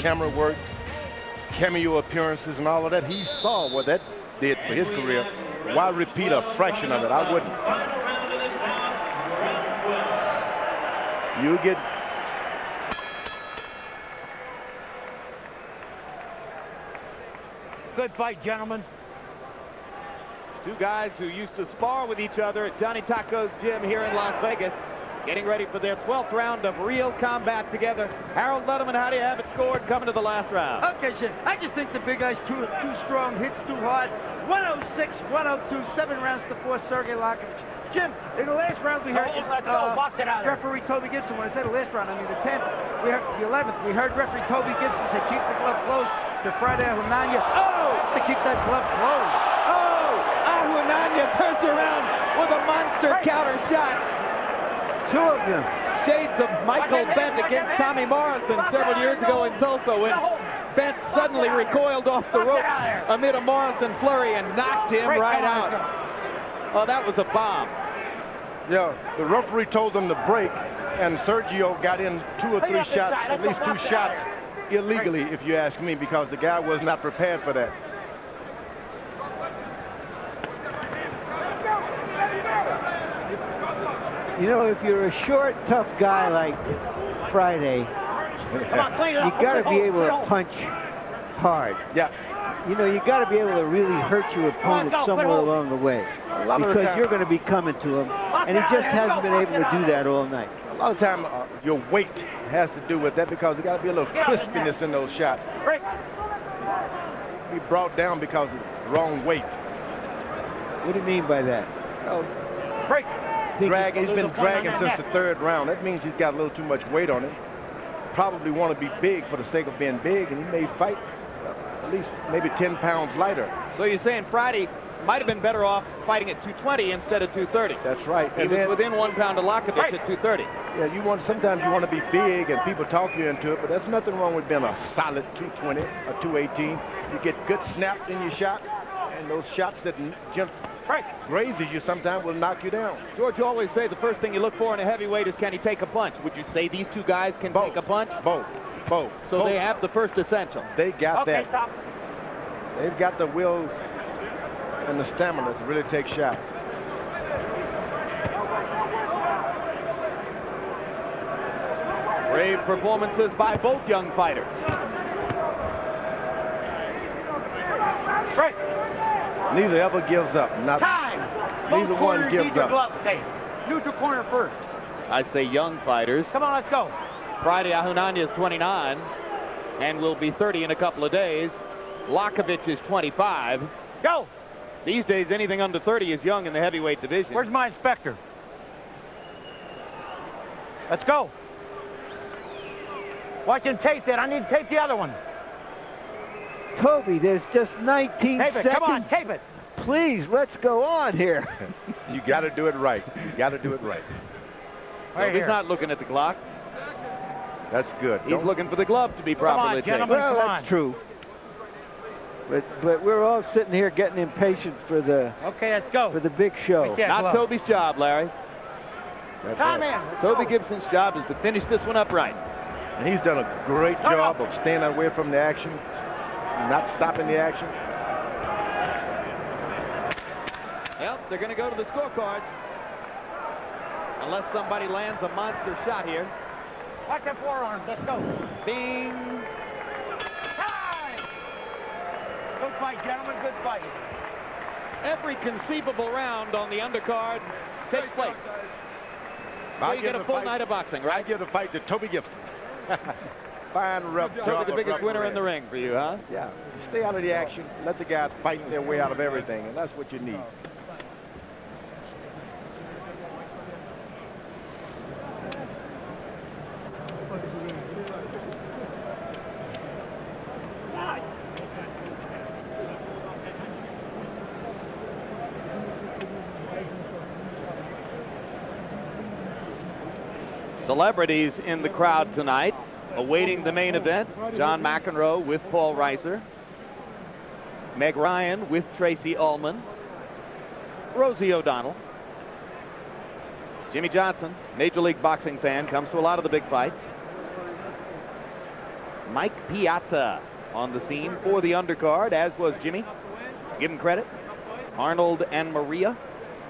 camera work, cameo appearances and all of that. He saw what that did for his career. Why repeat a fraction of it? I wouldn't. You get... Good fight, gentlemen. Two guys who used to spar with each other at Johnny Taco's gym here in Las Vegas, getting ready for their 12th round of real combat together. Harold Letterman, how do you have it scored coming to the last round? Okay, Jim, I just think the big guy's too strong, hits too hard. 106, 102, 7 rounds to 4, Sergei Liakhovich. Jim, in the last round we heard referee Toby Gibson. When I said the last round, I mean the 10th. We heard the 11th. We heard referee Toby Gibson say keep the glove closed to Friday Ahunanya. Oh, to keep that glove closed. Oh, Ahunanya turns around with a monster counter shot. Two of them. Shades of Michael Bent against Tommy Morrison several years ago in Tulsa when Bent suddenly recoiled off the ropes amid a Morrison flurry and knocked him right out. Oh, that was a bomb. Yeah, the referee told them to break, and Sergio got in 2 or 3 shots, at least 2 shots illegally, if you ask me, because the guy was not prepared for that. You know, if you're a short, tough guy like Friday, you got to be able to punch hard. Yeah. You know, you got to be able to really hurt your opponent somewhere along the way, because you're going to be coming to him, and he just hasn't been able to do that all night. A lot of time, your weight has to do with that, because there got to be a little crispiness in those shots. Be brought down because of the wrong weight. What do you mean by that? Oh, Break. he's been dragging since the 3rd round. That means he's got a little too much weight on him. Probably want to be big for the sake of being big, and he may fight at least maybe 10 pounds lighter. So you're saying Friday might have been better off fighting at 220 instead of 230. That's right. He was within 1 pound of Liakhovich at 230. Yeah, sometimes you want to be big and people talk you into it, but there's nothing wrong with being a solid 220 or 218. You get good snap in your shots, and those shots that just grazes you sometimes will knock you down. George, you always say the first thing you look for in a heavyweight is can he take a punch. Would you say these two guys can take a punch? Both. So they have the first essential. They got that. Stop. They've got the will and the stamina to really take shots. Brave performances by both young fighters. Neither ever gives up. Neither one gives up. Neutral corner first. I say young fighters. Come on, let's go. Friday, Ahunanya is 29 and will be 30 in a couple of days. Liakhovich is 25. Go. These days, anything under 30 is young in the heavyweight division. Where's my inspector? Let's go. Watching tape then. I need to tape the other one. Toby, there's just 19 Tape it. seconds. Come on, tape it. Please, let's go on here. You got to do it right. You got to do it right. So he's not looking at the clock. That's good. He's looking for the glove to be properly taken. Well, that's true. But we're all sitting here getting impatient for the let's go. For the big show. Not Toby's job, Larry. Come in. Toby Gibson's job is to finish this one up right. And he's done a great job of staying away from the action, not stopping the action. Well, they're going to go to the scorecards. Unless somebody lands a monster shot here. Watch that forearm. Let's go. Bing. Time. Good fight, gentlemen. Good fight. Every conceivable round on the undercard takes place. So you get a full night of boxing, right? I give the fight to Toby Gibson. Fine rough job. Toby, the biggest winner in the ring for you, huh? Yeah. Stay out of the action. Let the guys fight their way out of everything, and that's what you need. Celebrities in the crowd tonight, awaiting the main event. John McEnroe with Paul Reiser. Meg Ryan with Tracy Ullman. Rosie O'Donnell. Jimmy Johnson, Major League Boxing fan, comes to a lot of the big fights. Mike Piazza on the scene for the undercard, as was Jimmy. Give him credit. Arnold and Maria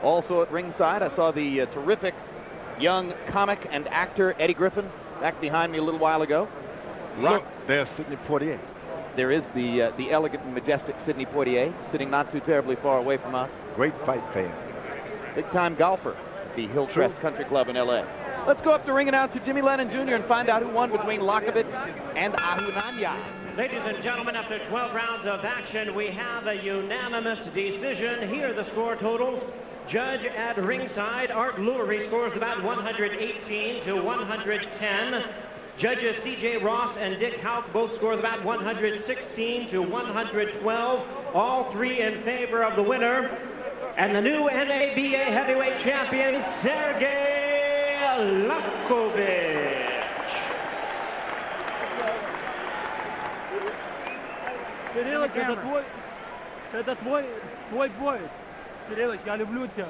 also at ringside. I saw the terrific young comic and actor Eddie Griffin back behind me a little while ago. Look, there's Sidney Poitier. There is the elegant and majestic Sidney Poitier sitting not too terribly far away from us. Great fight fan. Big-time golfer at the Hillcrest Country Club in L.A. Let's go up to ring announcer Jimmy Lennon Jr. and find out who won between Liakhovich and Ahunanya. Ladies and gentlemen, after 12 rounds of action, we have a unanimous decision. Here are the score totals. Judge at ringside, Art Lurie, scores about 118 to 110. Judges C.J. Ross and Dick Houck both score about 116 to 112. All three in favor of the winner. And the new NABA heavyweight champion, Sergei Liakhovich.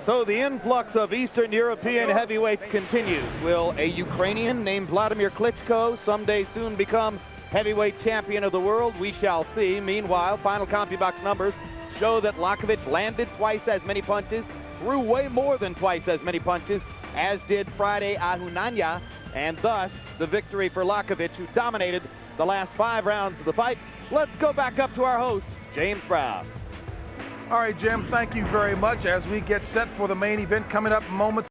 So the influx of Eastern European heavyweights continues. Will a Ukrainian named Vladimir Klitschko someday soon become heavyweight champion of the world? We shall see. Meanwhile, final CompuBox numbers show that Liakhovich landed twice as many punches, threw way more than twice as many punches, as did Friday Ahunanya, and thus the victory for Liakhovich, who dominated the last 5 rounds of the fight. Let's go back up to our host, James Brown. All right, Jim, thank you very much as we get set for the main event coming up moments.